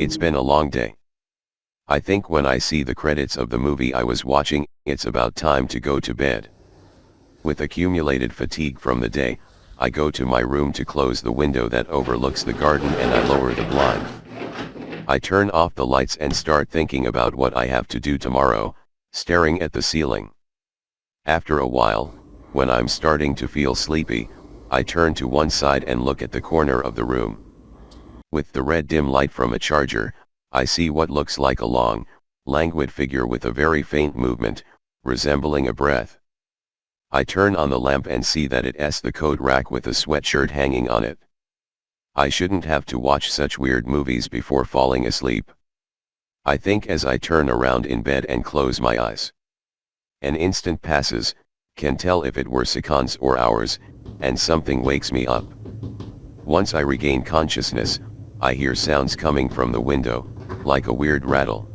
It's been a long day. I think when I see the credits of the movie I was watching, it's about time to go to bed. With accumulated fatigue from the day, I go to my room to close the window that overlooks the garden and I lower the blind. I turn off the lights and start thinking about what I have to do tomorrow, staring at the ceiling. After a while, when I'm starting to feel sleepy, I turn to one side and look at the corner of the room. With the red dim light from a charger, I see what looks like a long, languid figure with a very faint movement, resembling a breath. I turn on the lamp and see that it's the coat rack with a sweatshirt hanging on it. I shouldn't have to watch such weird movies before falling asleep. I think as I turn around in bed and close my eyes. An instant passes, can tell if it were seconds or hours, and something wakes me up. Once I regain consciousness, I hear sounds coming from the window, like a weird rattle.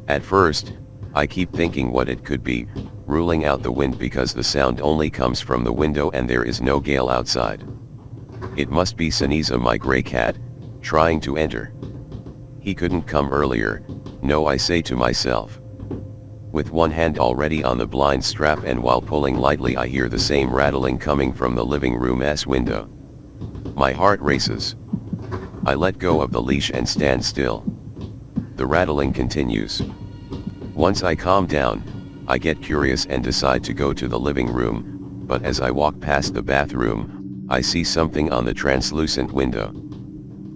At first, I keep thinking what it could be, ruling out the wind because the sound only comes from the window and there is no gale outside. It must be Saniza, my gray cat, trying to enter. He couldn't come earlier, no, I say to myself. With one hand already on the blind strap and while pulling lightly, I hear the same rattling coming from the living room's window. My heart races. I let go of the leash and stand still. The rattling continues. Once I calm down, I get curious and decide to go to the living room, but as I walk past the bathroom, I see something on the translucent window.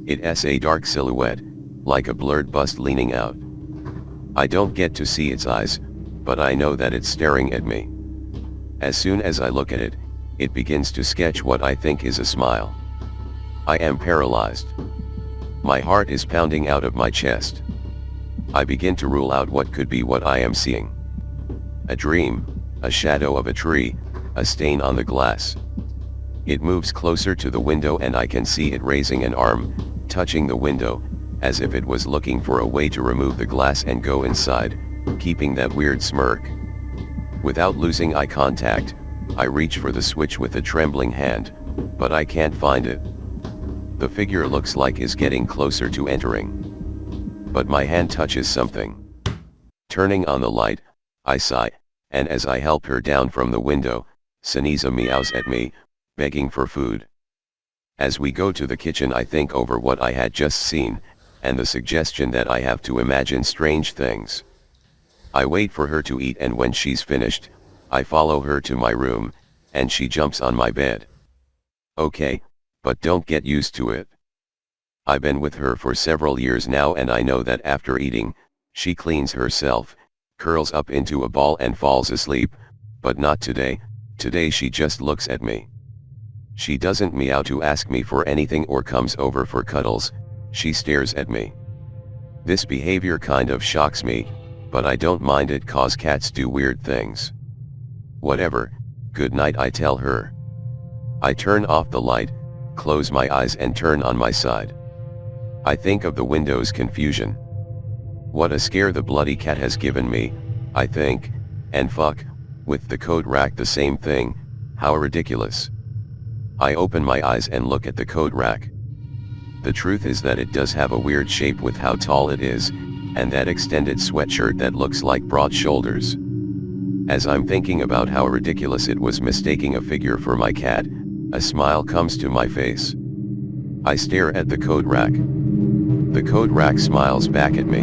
It's a dark silhouette, like a blurred bust leaning out. I don't get to see its eyes, but I know that it's staring at me. As soon as I look at it, it begins to sketch what I think is a smile. I am paralyzed. My heart is pounding out of my chest. I begin to rule out what could be what I am seeing. A dream, a shadow of a tree, a stain on the glass. It moves closer to the window and I can see it raising an arm, touching the window, as if it was looking for a way to remove the glass and go inside, keeping that weird smirk. Without losing eye contact, I reach for the switch with a trembling hand, but I can't find it. The figure looks like is getting closer to entering. But my hand touches something. Turning on the light, I sigh, and as I help her down from the window, Saniza meows at me, begging for food. As we go to the kitchen, I think over what I had just seen, and the suggestion that I have to imagine strange things. I wait for her to eat, and when she's finished, I follow her to my room, and she jumps on my bed. Okay, but don't get used to it. I've been with her for several years now and I know that after eating, she cleans herself, curls up into a ball and falls asleep, but not today. Today she just looks at me. She doesn't meow to ask me for anything or comes over for cuddles, she stares at me. This behavior kind of shocks me, but I don't mind it cause cats do weird things. Whatever, good night, I tell her. I turn off the light, close my eyes and turn on my side. I think of the window's confusion. What a scare the bloody cat has given me, I think, and fuck, with the coat rack the same thing, how ridiculous. I open my eyes and look at the coat rack. The truth is that it does have a weird shape with how tall it is, and that extended sweatshirt that looks like broad shoulders. As I'm thinking about how ridiculous it was mistaking a figure for my cat, a smile comes to my face. I stare at the coat rack. The coat rack smiles back at me.